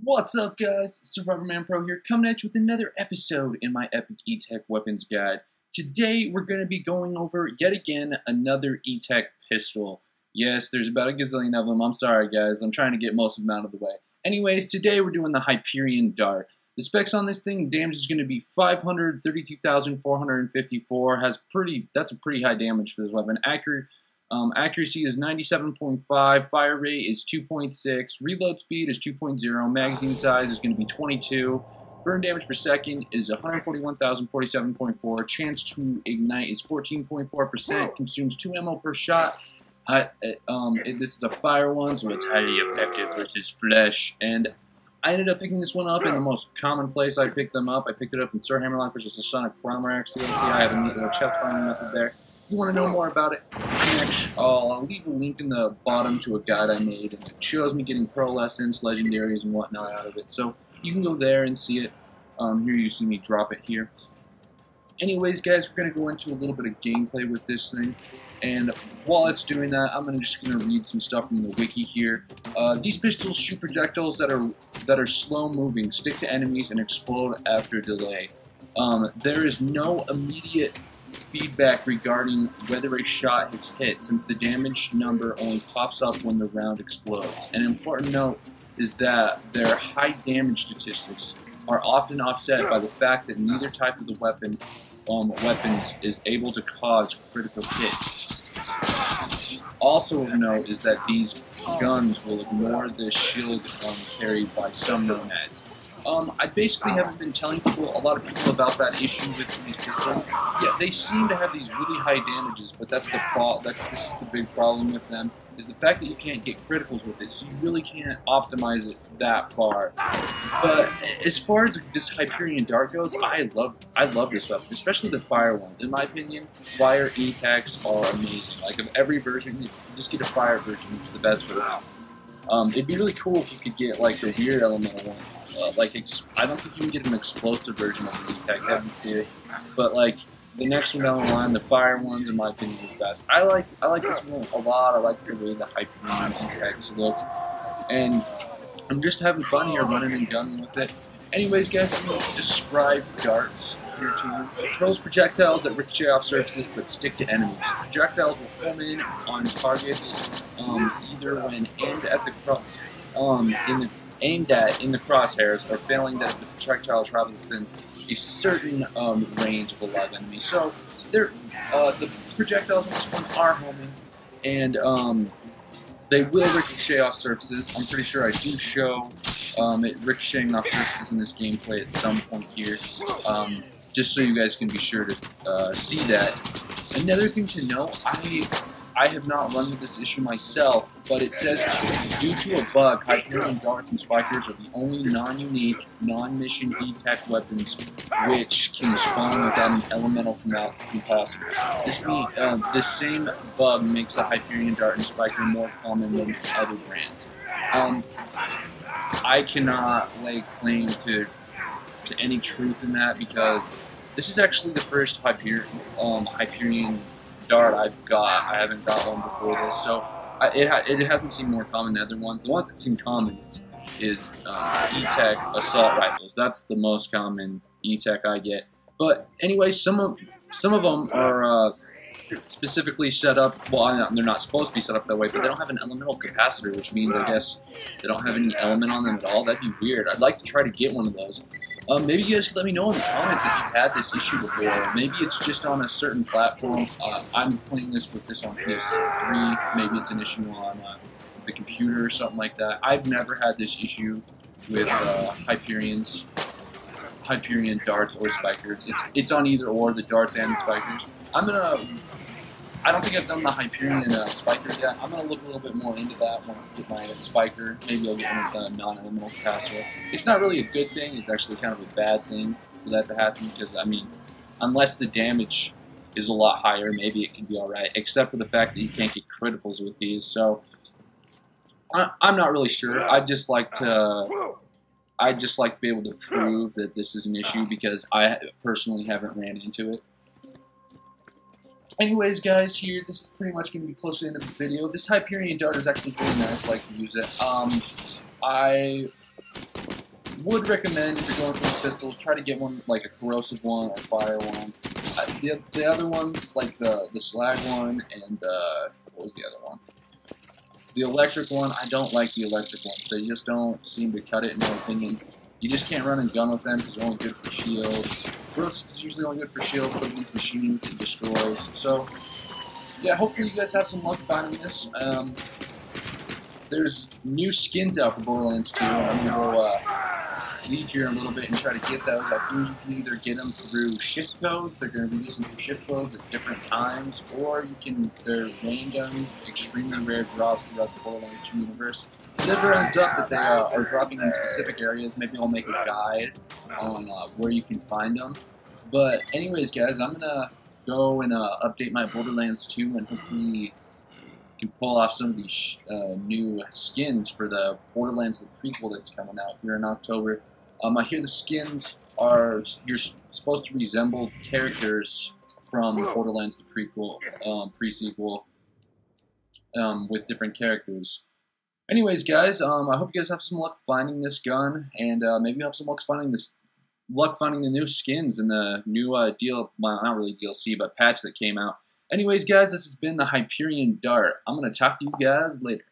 What's up, guys? Survivorman Pro here, coming at you with another episode in my Epic E-Tech Weapons Guide. Today, we're going to be going over, yet again, another E-Tech pistol. Yes, there's about a gazillion of them. I'm sorry, guys. I'm trying to get most of them out of the way. Anyways, today we're doing the Hyperion dart. The specs on this thing, damage is going to be 532,454. That's a pretty high damage for this weapon. Accuracy is 97.5, fire rate is 2.6, reload speed is 2.0, magazine size is going to be 22, burn damage per second is 141,047.4, chance to ignite is 14.4%, consumes 2 ammo per shot. This is a fire one, so it's highly effective versus flesh, and I ended up picking this one up in the most common place I picked them up. I picked it up in Sir Hammerlock versus the Sonic Primarex DLC. I have a neat little chest firing method there. If you want to know more about it, I'll leave a link in the bottom to a guide I made, and it shows me getting pearlescence, legendaries, and whatnot out of it. So you can go there and see it. Here you see me drop it here. Anyways, guys, we're going to go into a little bit of gameplay with this thing. And while it's doing that, I'm just going to read some stuff from the wiki here. These pistols shoot projectiles that are slow moving, stick to enemies, and explode after delay. There is no immediate feedback regarding whether a shot has hit, since the damage number only pops up when the round explodes. An important note is that their high damage statistics are often offset by the fact that neither type of the weapons is able to cause critical hits. Also of note is that these guns will ignore the shield carried by some nomads. I basically haven't been telling a lot of people about that issue with these pistols. Yeah, they seem to have these really high damages, but this is the big problem with them, is the fact that you can't get criticals with it, so you really can't optimize it that far. But as far as this Hyperion dart goes, I love this weapon, especially the fire ones. In my opinion, fire E-Techs are amazing. Like, of every version, you just get a fire version, it's the best version. It'd be really cool if you could get, like, the weird elemental one. I don't think you can get an explosive version of the E-Tech, that'd be cool. But, like, the next one down the line, the fire ones, in my opinion, are the best. I like this one a lot. I like the way the Hyperion E-Techs look. And I'm just having fun here running and gunning with it. Anyways, guys, I'm going to describe darts here to you. Throws projectiles that ricochet off surfaces but stick to enemies. Projectiles will home in on targets either when aimed at in the crosshairs, or failing that if the projectile travels within a certain range of a live enemy. So the projectiles on this one are homing, and they will ricochet off surfaces. I'm pretty sure I do show it ricocheting off surfaces in this gameplay at some point here, just so you guys can be sure to see that. Another thing to note, I have not run into this issue myself, but it says due to a bug, Hyperion darts and spikers are the only non-unique, non-mission E-Tech weapons which can spawn without an elemental capacitor. This same bug makes the Hyperion dart and spiker more common than other brands. I cannot lay claim to any truth in that, because this is actually the first Hyperion dart I've got. I haven't got one before this, so it hasn't seemed more common than other ones. The ones that seem common is E-Tech assault rifles. That's the most common E-Tech I get. But anyway, some of them are specifically set up. Well, they're not supposed to be set up that way, but they don't have an elemental capacitor, which means I guess they don't have any element on them at all. That'd be weird. I'd like to try to get one of those. Maybe you guys could let me know in the comments if you've had this issue before. Maybe it's just on a certain platform. I'm playing this on PS3. Maybe it's an issue on the computer or something like that. I've never had this issue with Hyperion darts or spikers. It's on either or, the darts and the spikers. I don't think I've done the Hyperion spiker yet. I'm going to look a little bit more into that when I get my spiker. Maybe I'll get one with a non-elemental capacitor. It's not really a good thing. It's actually kind of a bad thing for that to happen, because, I mean, unless the damage is a lot higher, maybe it can be alright, except for the fact that you can't get criticals with these. So, I'm not really sure. I'd just like to be able to prove that this is an issue, because I personally haven't ran into it. Anyways, guys, this is pretty much going to be close to the end of this video. This Hyperion dart is actually really nice. I like to use it. I would recommend if you're going for these pistols, try to get one like a corrosive one or fire one. The other ones, like the slag one and what was the other one? The electric one, I don't like the electric ones. They just don't seem to cut it, in my opinion. You just can't run and gun with them because they're only good for shields. Corrosive is usually only good for shields, but against machines it destroys. So, yeah, hopefully you guys have some luck finding this. There's new skins out for Borderlands 2. I'm going to leave here in a little bit and try to get those. I think you can either get them through shift codes. They're going to be releasing through shift codes at different times, or you can, they're random, extremely rare drops throughout the Borderlands 2 universe. If it ever ends up that they are dropping in specific areas, maybe I'll make a guide on where you can find them. But anyways, guys, I'm going to go and update my Borderlands 2 and hopefully can pull off some of these new skins for the Borderlands the prequel that's coming out here in October. I hear the skins are, you're supposed to resemble the characters from Borderlands the prequel, pre-sequel, with different characters. Anyways, guys, I hope you guys have some luck finding this gun, and maybe you have some luck finding the new skins and the new well, not really DLC, but patch that came out. Anyways, guys, this has been the Hyperion Dart. I'm going to talk to you guys later.